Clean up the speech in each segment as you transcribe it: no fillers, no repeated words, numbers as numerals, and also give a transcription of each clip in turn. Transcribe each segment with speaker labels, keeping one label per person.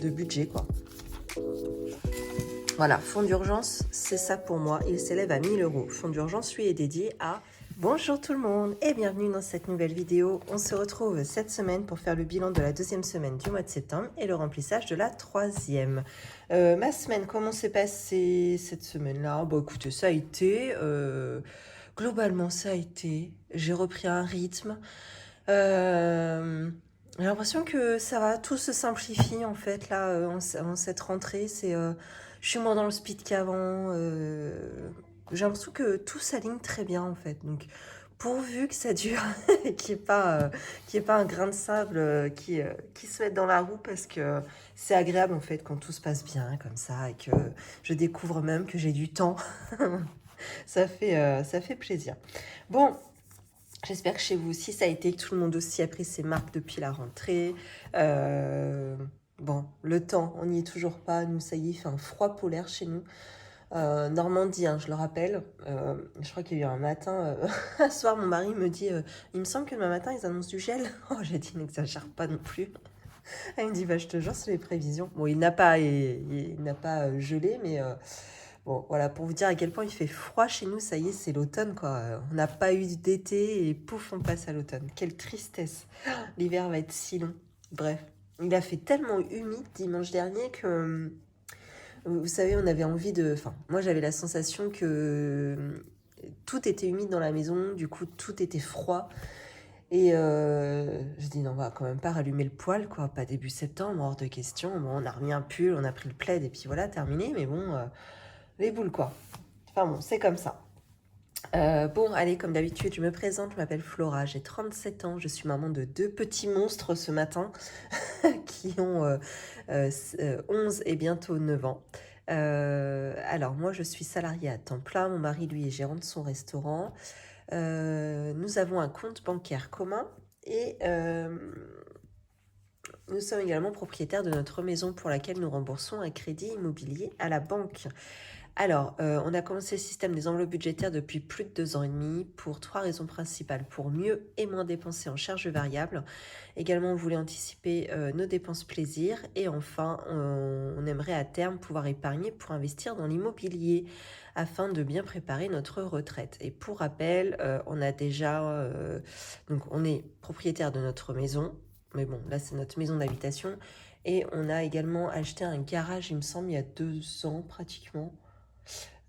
Speaker 1: de budget, quoi. Voilà, fonds d'urgence, c'est ça pour moi. Il s'élève à 1000 €. Fonds d'urgence, lui, est dédié à... Bonjour tout le monde et bienvenue dans cette nouvelle vidéo. On se retrouve cette semaine pour faire le bilan de la deuxième semaine du mois de septembre et le remplissage de la troisième. Ma semaine, comment s'est passée cette semaine-là? Bon, écoutez, ça a été... globalement, ça a été... J'ai repris un rythme. J'ai l'impression que ça va, tout se simplifie en fait là en cette rentrée. Je suis moins dans le speed qu'avant. J'ai l'impression que tout s'aligne très bien en fait. Donc pourvu que ça dure, qu'il y ait pas un grain de sable qui se mette dans la roue parce que c'est agréable en fait quand tout se passe bien comme ça et que je découvre même que j'ai du temps. Ça fait plaisir. Bon. J'espère que chez vous aussi ça a été, que tout le monde aussi a pris ses marques depuis la rentrée. Bon, le temps, on n'y est toujours pas. Nous, ça y est, il fait un froid polaire chez nous. Normandie, hein, je le rappelle. Je crois qu'il y a eu un matin, un soir, mon mari me dit il me semble que demain matin, ils annoncent du gel. Oh, j'ai dit n'exagère pas non plus. Elle me dit bah, je te jure, c'est les prévisions. Bon, il n'a pas gelé, mais... Bon, voilà, pour vous dire à quel point il fait froid chez nous, ça y est, c'est l'automne, quoi. On n'a pas eu d'été et pouf, on passe à l'automne. Quelle tristesse. L'hiver va être si long. Bref, il a fait tellement humide dimanche dernier que, vous savez, on avait envie de... Enfin, moi, j'avais la sensation que tout était humide dans la maison, du coup, tout était froid. Et je dis non, on va quand même pas rallumer le poêle, quoi. Pas début septembre, hors de question. Bon, on a remis un pull, on a pris le plaid et puis voilà, terminé. Mais bon... les boules, quoi. Enfin bon, c'est comme ça. Bon, allez, comme d'habitude, je me présente. Je m'appelle Flora, j'ai 37 ans. Je suis maman de 2 petits monstres ce matin qui ont 11 et bientôt 9 ans. Alors, moi, je suis salariée à temps plein. Mon mari, lui, est gérant de son restaurant. Nous avons un compte bancaire commun et... nous sommes également propriétaires de notre maison pour laquelle nous remboursons un crédit immobilier à la banque. Alors, on a commencé le système des enveloppes budgétaires depuis plus de 2 ans et demi pour 3 raisons principales. Pour mieux et moins dépenser en charges variables. Également, on voulait anticiper nos dépenses plaisir. Et enfin, on aimerait à terme pouvoir épargner pour investir dans l'immobilier afin de bien préparer notre retraite. Et pour rappel, on a déjà... donc, on est propriétaire de notre maison. Mais bon, là, c'est notre maison d'habitation. Et on a également acheté un garage, il me semble, il y a 2 ans pratiquement.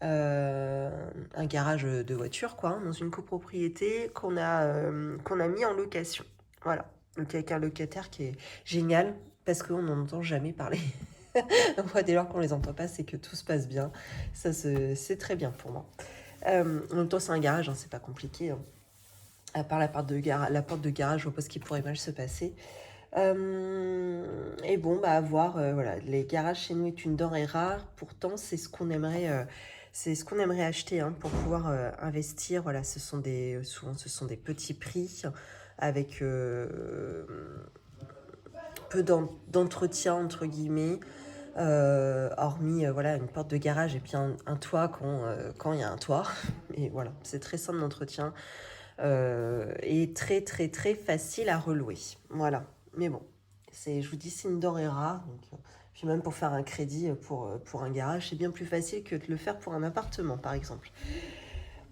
Speaker 1: Un garage de voiture, quoi, hein, dans une copropriété qu'on a mis en location. Voilà. Donc avec un locataire qui est génial parce qu'on n'en entend jamais parler. Moi, dès lors qu'on les entend pas, c'est que tout se passe bien. C'est très bien pour moi. En même temps, c'est un garage, hein, c'est pas compliqué. Hein. À part la porte de garage, je vois pas ce qui pourrait mal se passer. Et bon, bah, à voir, voilà, les garages chez nous est une denrée rare. Pourtant, c'est ce qu'on aimerait acheter hein, pour pouvoir investir. Voilà, souvent, ce sont des petits prix avec peu d'entretien, entre guillemets. Hormis voilà, une porte de garage et puis un toit quand il y a un toit. Et voilà, c'est très simple d'entretien et très très très facile à relouer. Voilà, mais bon, je vous dis, c'est une denrée rare. Donc, puis même pour faire un crédit pour un garage, c'est bien plus facile que de le faire pour un appartement, par exemple.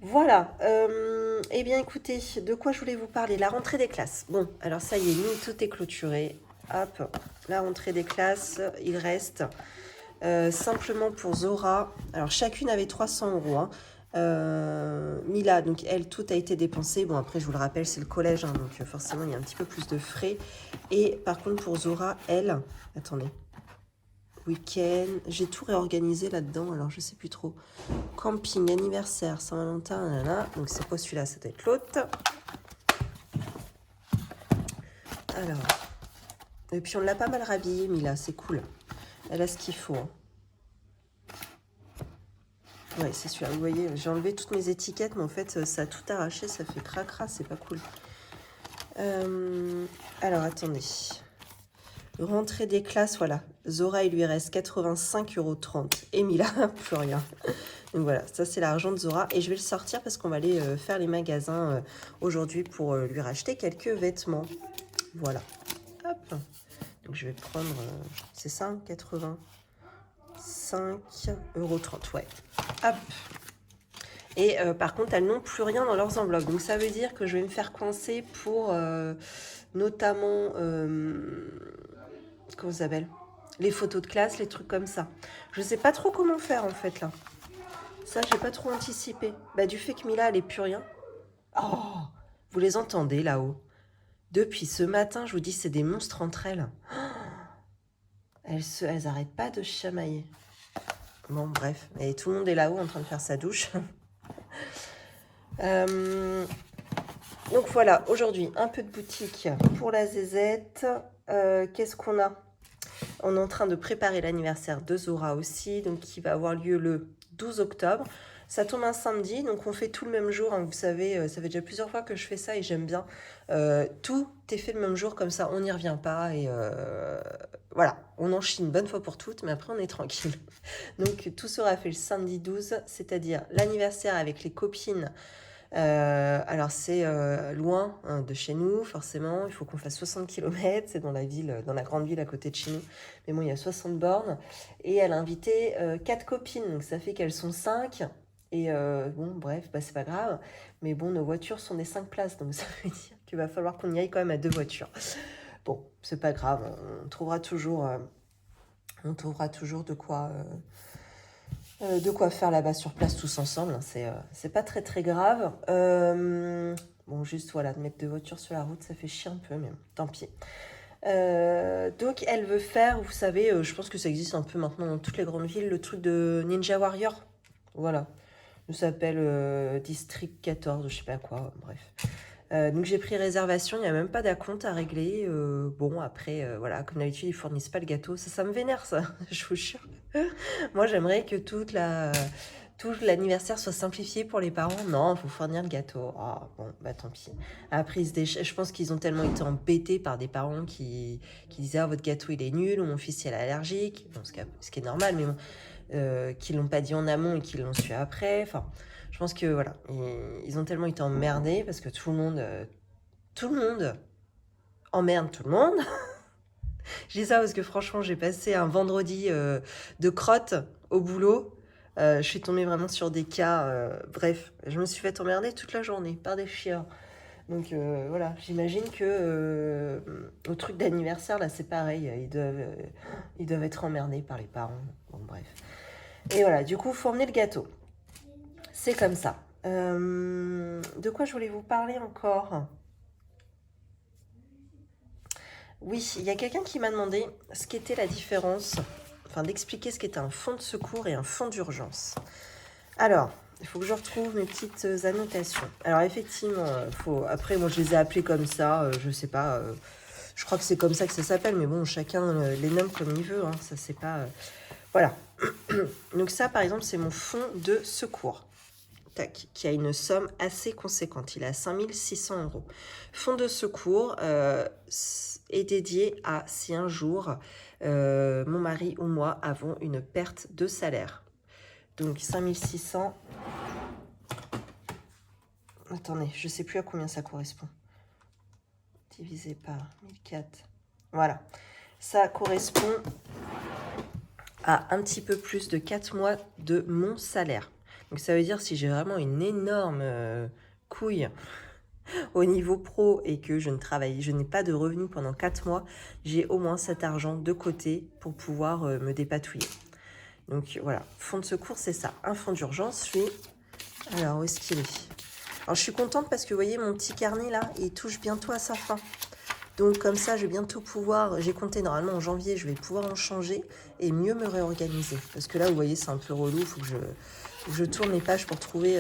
Speaker 1: Voilà, eh bien écoutez, de quoi je voulais vous parler? La rentrée des classes. Bon, alors ça y est, nous, tout est clôturé. Hop, la rentrée des classes, il reste simplement pour Zora. Alors chacune avait 300 €. Hein. Mila, donc elle, tout a été dépensé. Bon, après, je vous le rappelle, c'est le collège, hein, donc forcément, il y a un petit peu plus de frais. Et par contre, pour Zora, elle... Attendez. Week-end... J'ai tout réorganisé là-dedans, alors je sais plus trop. Camping, anniversaire, Saint-Valentin, nanana. Donc, c'est pas celui-là, ça doit être l'autre. Alors... Et puis, on l'a pas mal rhabillée, Mila, c'est cool. Elle a ce qu'il faut, hein. Ouais, c'est celui-là. Vous voyez, j'ai enlevé toutes mes étiquettes, mais en fait, ça a tout arraché, ça fait cracra, c'est pas cool. Alors, attendez. Rentrée des classes, voilà. Zora, il lui reste 85,30 €. Et Mila, plus rien. Donc voilà, ça c'est l'argent de Zora. Et je vais le sortir parce qu'on va aller faire les magasins aujourd'hui pour lui racheter quelques vêtements. Voilà. Hop. Donc Donc je vais prendre, c'est ça, 85,30 €, ouais. Hop. Et par contre, elles n'ont plus rien dans leurs enveloppes. Donc ça veut dire que je vais me faire coincer pour notamment, comment ça s'appelle, les photos de classe, les trucs comme ça. Je sais pas trop comment faire en fait là. Ça, j'ai pas trop anticipé. Bah du fait que Mila, elle est plus rien. Oh, vous les entendez là-haut? Depuis ce matin, je vous dis, c'est des monstres entre elles. Elles arrêtent pas de se chamailler. Bon, bref. Et tout le monde est là-haut en train de faire sa douche. Donc voilà, aujourd'hui, un peu de boutique pour la zézette. Qu'est-ce qu'on a? On est en train de préparer l'anniversaire de Zora aussi, donc qui va avoir lieu le 12 octobre. Ça tombe un samedi, donc on fait tout le même jour. Hein, vous savez, ça fait déjà plusieurs fois que je fais ça et j'aime bien. Tout est fait le même jour, comme ça on n'y revient pas. Et voilà, on en chie une bonne fois pour toutes, mais après on est tranquille. Donc tout sera fait le samedi 12, c'est-à-dire l'anniversaire avec les copines. Alors c'est loin hein, de chez nous, forcément. Il faut qu'on fasse 60 km. C'est dans la ville, dans la grande ville à côté de chez nous. Mais bon, il y a 60 bornes. Et elle a invité 4 copines, donc ça fait qu'elles sont 5. Et bon, bref, bah, c'est pas grave. Mais bon, nos voitures sont des 5 places, donc ça veut dire qu'il va falloir qu'on y aille quand même à 2 voitures. Bon, c'est pas grave, on trouvera toujours de quoi faire là-bas sur place tous ensemble. Hein, c'est pas très très grave. Bon, juste voilà, de mettre 2 voitures sur la route, ça fait chier un peu, mais tant pis. Donc elle veut faire, vous savez, je pense que ça existe un peu maintenant dans toutes les grandes villes, le truc de Ninja Warrior. Voilà. Ça s'appelle District 14, je sais pas quoi, bref. Donc j'ai pris réservation, il n'y a même pas d'acompte à régler. Bon, après, voilà, comme d'habitude, ils fournissent pas le gâteau. Ça me vénère, ça, je vous jure. Moi, j'aimerais que tout l'anniversaire soit simplifié pour les parents. Non, il faut fournir le gâteau. Ah, bon, bah tant pis. Après, je pense qu'ils ont tellement été embêtés par des parents qui disaient « Ah, votre gâteau, il est nul » ou « Mon fils, il est allergique ». Bon, ce qui est normal, mais bon, qu'ils l'ont pas dit en amont et qu'ils l'ont su après. Enfin, je pense que, voilà, ils ont tellement été emmerdés parce que tout le monde emmerde tout le monde. Je dis ça parce que franchement, j'ai passé un vendredi de crotte au boulot. Je suis tombée vraiment sur des cas. Bref, je me suis fait emmerder toute la journée par des chiens. Donc voilà, j'imagine que au truc d'anniversaire, là, c'est pareil. Ils doivent être emmerdés par les parents. Bon, bref. Et voilà, du coup, faut emmener le gâteau. C'est comme ça. De quoi je voulais vous parler encore ? Oui, il y a quelqu'un qui m'a demandé ce qu'était la différence, enfin d'expliquer ce qu'était un fonds de secours et un fonds d'urgence. Alors, il faut que je retrouve mes petites annotations. Alors effectivement, après moi je les ai appelés comme ça, je sais pas, je crois que c'est comme ça que ça s'appelle, mais bon, chacun les nomme comme il veut, hein, ça c'est pas... Voilà. Donc ça par exemple c'est mon fonds de secours. Tac, qui a une somme assez conséquente. Il est à 5 600 €. Fonds de secours est dédié à si un jour mon mari ou moi avons une perte de salaire. Donc 5 600. Attendez, je ne sais plus à combien ça correspond. Divisé par 1004. Voilà. Ça correspond à un petit peu plus de 4 mois de mon salaire. Donc ça veut dire si j'ai vraiment une énorme couille au niveau pro et que je n'ai pas de revenus pendant 4 mois, j'ai au moins cet argent de côté pour pouvoir me dépatouiller. Donc voilà, fonds de secours, c'est ça. Un fonds d'urgence, lui. Alors, où est-ce qu'il est ? Alors je suis contente parce que vous voyez mon petit carnet là, il touche bientôt à sa fin. Donc comme ça, je vais bientôt pouvoir, j'ai compté normalement en janvier, je vais pouvoir en changer et mieux me réorganiser. Parce que là, vous voyez, c'est un peu relou, il faut que je tourne les pages pour trouver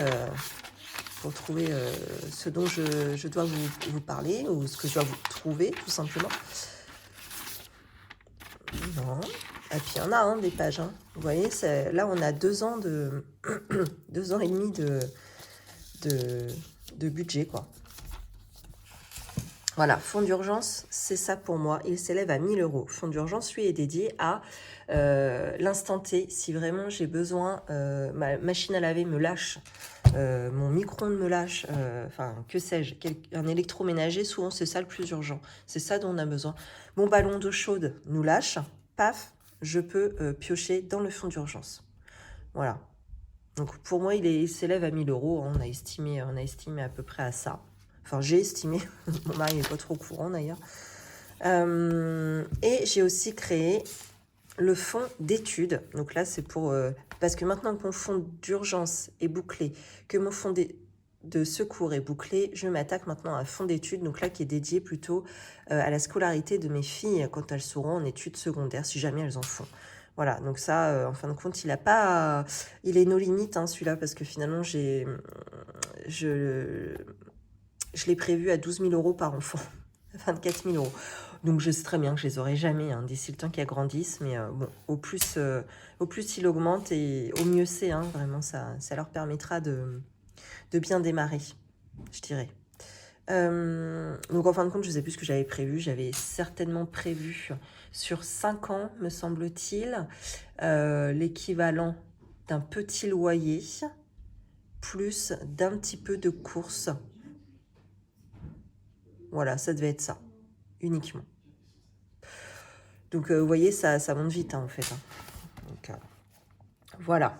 Speaker 1: ce dont je dois vous parler ou ce que je dois vous trouver, tout simplement. Non. Et puis il y en a hein, des pages. Hein. Vous voyez, là, on a 2 ans 2 ans et demi de budget, quoi. Voilà, fonds d'urgence, c'est ça pour moi. Il s'élève à 1 000 €. Fonds d'urgence, lui, est dédié à l'instant T. Si vraiment j'ai besoin, ma machine à laver me lâche mon micro-ondes me lâche, enfin, que sais-je, un électroménager, souvent c'est ça le plus urgent. C'est ça dont on a besoin. Mon ballon d'eau chaude nous lâche, paf, je peux piocher dans le fonds d'urgence. Voilà. Donc pour moi, il s'élève à 1 000 euros. On a estimé à peu près à ça. Enfin, j'ai estimé. Mon mari n'est pas trop au courant d'ailleurs. Et j'ai aussi créé le fonds d'études. Donc là, c'est pour... parce que maintenant que mon fonds d'urgence est bouclé, que mon fonds de secours est bouclé, je m'attaque maintenant à un fonds d'études, donc là qui est dédié plutôt à la scolarité de mes filles quand elles seront en études secondaires, si jamais elles en font. Voilà, donc ça, en fin de compte, il est nos limites, hein, celui-là, parce que finalement, je l'ai prévu à 12 000 euros par enfant, 24 000 euros. Donc je sais très bien que je les aurai jamais, hein, d'ici le temps qu'elles grandissent, mais bon, au plus il augmente et au mieux c'est, hein, vraiment, ça leur permettra de bien démarrer, je dirais. Donc en fin de compte, je ne sais plus ce que j'avais prévu. J'avais certainement prévu sur 5 ans, me semble-t-il, l'équivalent d'un petit loyer plus d'un petit peu de course. Voilà, ça devait être ça, uniquement. Donc vous voyez, ça monte vite, hein, en fait. Hein. Donc, voilà.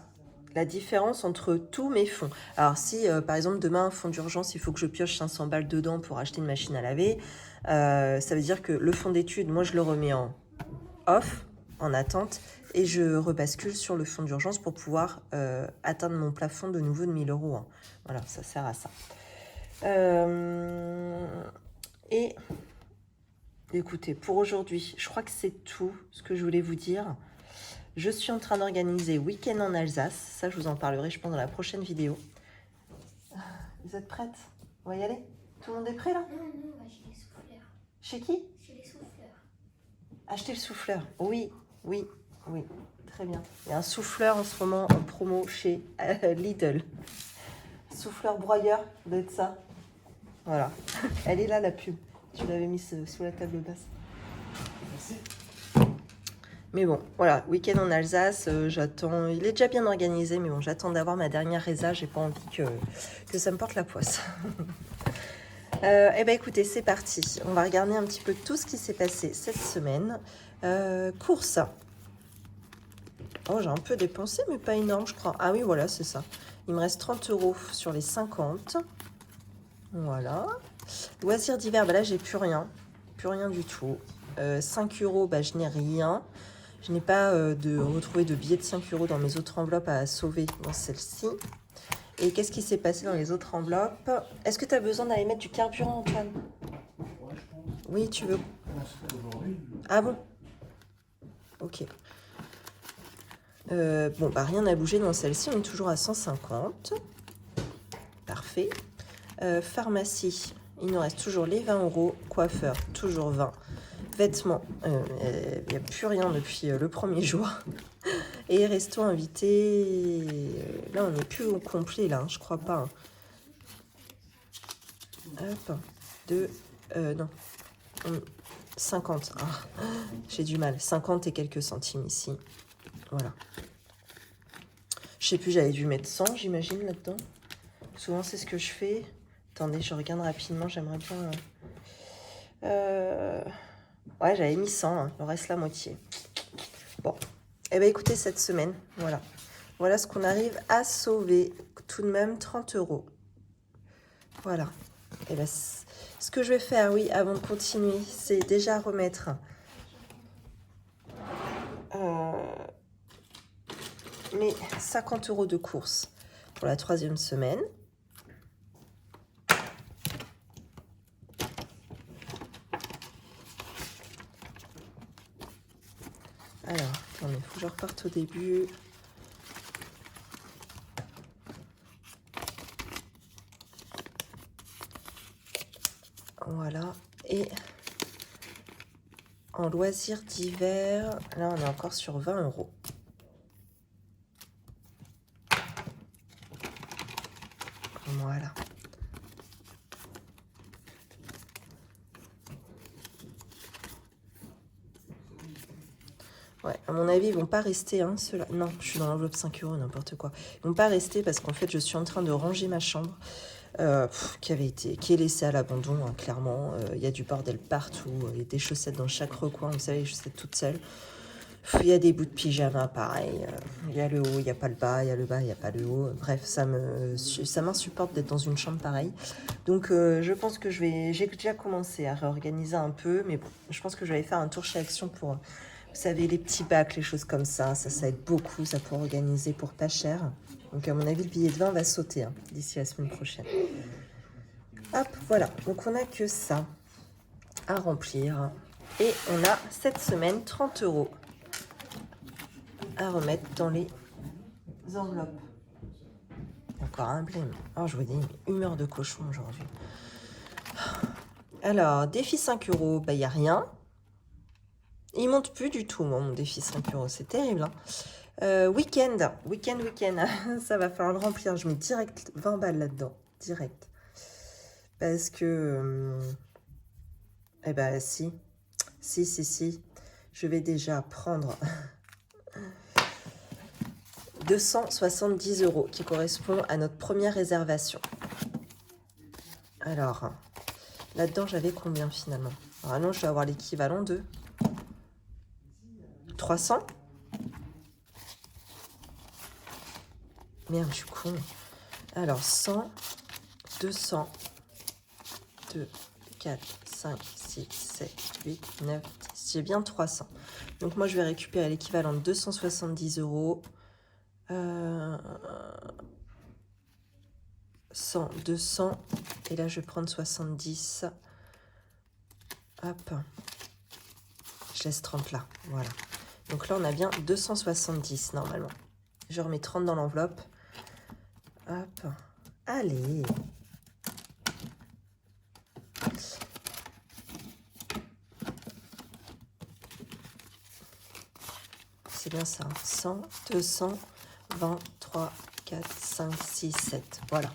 Speaker 1: La différence entre tous mes fonds. Alors si, par exemple, demain, fonds d'urgence, il faut que je pioche 500 balles dedans pour acheter une machine à laver, ça veut dire que le fonds d'études, moi, je le remets en off, en attente, et je rebascule sur le fonds d'urgence pour pouvoir atteindre mon plafond de nouveau de 1 000 euros. Hein. Voilà, ça sert à ça. Et écoutez, pour aujourd'hui, je crois que c'est tout ce que je voulais vous dire. Je suis en train d'organiser week-end en Alsace. Ça, je vous en parlerai, je pense, dans la prochaine vidéo. Vous êtes prêtes? On va y aller? Tout le monde est prêt, là?
Speaker 2: Non, on va chez les souffleurs.
Speaker 1: Chez qui?
Speaker 2: Chez les souffleurs.
Speaker 1: Acheter le souffleur. Oui. Très bien. Il y a un souffleur en ce moment en promo chez Lidl. Souffleur broyeur, ça doit être ça. Voilà. Elle est là, la pub. Tu l'avais mise sous la table basse.
Speaker 2: Merci.
Speaker 1: Mais bon, voilà, week-end en Alsace, j'attends, il est déjà bien organisé, mais bon, j'attends d'avoir ma dernière résa, j'ai pas envie que ça me porte la poisse. Eh bien écoutez, c'est parti, on va regarder un petit peu tout ce qui s'est passé cette semaine. Course. Oh, j'ai un peu dépensé, mais pas énorme, je crois. Ah oui, voilà, c'est ça. Il me reste 30 euros sur les 50. Voilà. Loisirs d'hiver, bah là, j'ai plus rien du tout. 5 euros, bah, je n'ai rien. Je n'ai pas retrouvé de billets de 5 euros dans mes autres enveloppes à sauver dans celle-ci. Et qu'est-ce qui s'est passé dans les autres enveloppes? Est-ce que tu as besoin d'aller mettre du carburant, Antoine? Oui, tu veux. Ah bon? Ok. Bon, bah rien n'a bougé dans celle-ci. On est toujours à 150. Parfait. Pharmacie, il nous reste toujours les 20 euros. Coiffeur, toujours 20. Vêtements, il n'y a plus rien depuis le premier jour. Et resto invité, là on n'est plus au complet là, hein, je crois pas. Hein. Hop, non, 50, ah, j'ai du mal, 50 et quelques centimes ici, voilà. Je sais plus, j'avais dû mettre 100 j'imagine là-dedans. Souvent c'est ce que je fais. Attendez, je regarde rapidement, j'aimerais bien... Ouais, j'avais mis 100, hein, il en reste la moitié. Bon, eh bien écoutez, cette semaine, voilà ce qu'on arrive à sauver. Tout de même 30 euros. Voilà. Et bien, ce que je vais faire, oui, avant de continuer, c'est déjà remettre mes 50 euros de course pour la 3e semaine. Alors, attendez, il faut que je reparte au début. Voilà. Et en loisirs d'hiver, là, on est encore sur 20 euros. Voilà. Ouais, à mon avis, ils vont pas rester, hein, ceux-là. Non, je suis dans l'enveloppe 5 euros, n'importe quoi. Ils vont pas rester parce qu'en fait, je suis en train de ranger ma chambre qui est laissée à l'abandon, hein, clairement. Il y a du bordel partout. Il y a des chaussettes dans chaque recoin. Vous savez, les chaussettes toutes seules. Il y a des bouts de pyjama, pareil. Il y a le haut, il n'y a pas le bas. Il y a le bas, il n'y a pas le haut. Bref, ça m'insupporte d'être dans une chambre pareille. Donc, je pense que j'ai déjà commencé à réorganiser un peu. Mais bon, je pense que je vais aller faire un tour chez Action pour, vous savez, les petits bacs, les choses comme ça. Ça aide beaucoup. Ça peut organiser pour pas cher. Donc, à mon avis, le billet de 20 va sauter hein, d'ici la semaine prochaine. Hop, voilà. Donc, on n'a que ça à remplir. Et on a cette semaine 30 € à remettre dans les enveloppes. Encore un blême. Oh, je vous dis, humeur de cochon aujourd'hui. Alors, défi 5 €, bah, il n'y a rien. Il monte plus du tout, moi, mon défi 5 €. C'est terrible. Hein. Week-end. Ça va falloir le remplir. Je mets direct 20 balles là-dedans. Direct. Parce que... eh ben, si. Si. Je vais déjà prendre... 270 € qui correspond à notre première réservation. Alors, là-dedans, j'avais combien finalement? Ah non, je vais avoir l'équivalent de 300. Merde, je suis con. Alors, 100, 200, 2, 4, 5, 6, 7, 8, 9, 10. J'ai bien 300. Donc, moi, je vais récupérer l'équivalent de 270 €. 100, 200. Et là, je vais prendre 70. Hop. Je laisse 30 là. Voilà. Donc là, on a bien 270 normalement. Je remets 30 dans l'enveloppe. Hop. Allez. C'est bien ça. 100, 200, 20, 3, 4, 5, 6, 7. Voilà.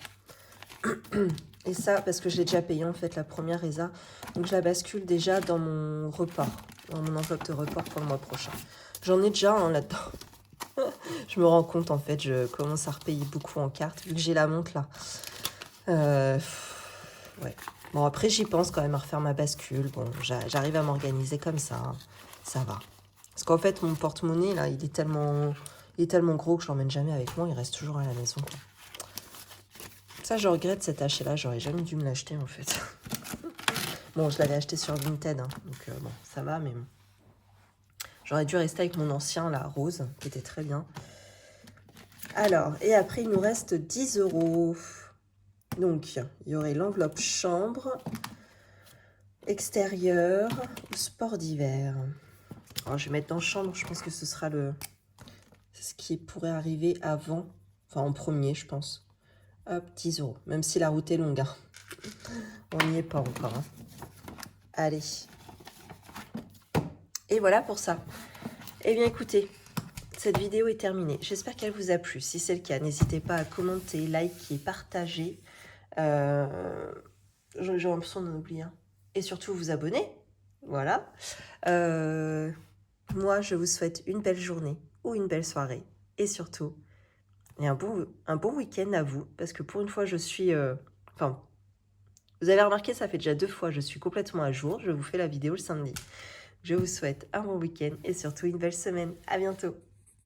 Speaker 1: Et ça, parce que je l'ai déjà payé en fait la première résa. Donc je la bascule déjà dans mon report. Dans mon enveloppe de report pour le mois prochain. J'en ai déjà un là-dedans. Je me rends compte en fait, je commence à repayer beaucoup en carte vu que j'ai la montre là. Ouais. Bon après j'y pense quand même à refaire ma bascule. Bon, j'arrive à m'organiser comme ça. Hein. Ça va. Parce qu'en fait mon porte-monnaie là, il est tellement gros que je l'emmène jamais avec moi. Il reste toujours à la maison. Quoi. Ça je regrette cet achat là. J'aurais jamais dû me l'acheter en fait. Bon, je l'avais acheté sur Vinted. Hein, donc bon, ça va mais... J'aurais dû rester avec mon ancien, là, rose, qui était très bien. Alors, et après, il nous reste 10 €. Donc, il y aurait l'enveloppe chambre, extérieur, sport d'hiver. Alors, je vais mettre dans chambre, je pense que ce sera ce qui pourrait arriver avant, enfin en premier, je pense. Hop, 10 €, même si la route est longue. Hein. On n'y est pas encore. Hein. Allez. Et voilà pour ça. Eh bien écoutez, cette vidéo est terminée. J'espère qu'elle vous a plu. Si c'est le cas, n'hésitez pas à commenter, liker, partager. J'ai l'impression d'en oublier un. Et surtout vous abonner. Voilà. Moi, je vous souhaite une belle journée ou une belle soirée. Et surtout, un bon week-end à vous. Parce que pour une fois, je suis... Enfin, vous avez remarqué, ça fait déjà 2 fois. Je suis complètement à jour. Je vous fais la vidéo le samedi. Je vous souhaite un bon week-end et surtout une belle semaine. À bientôt.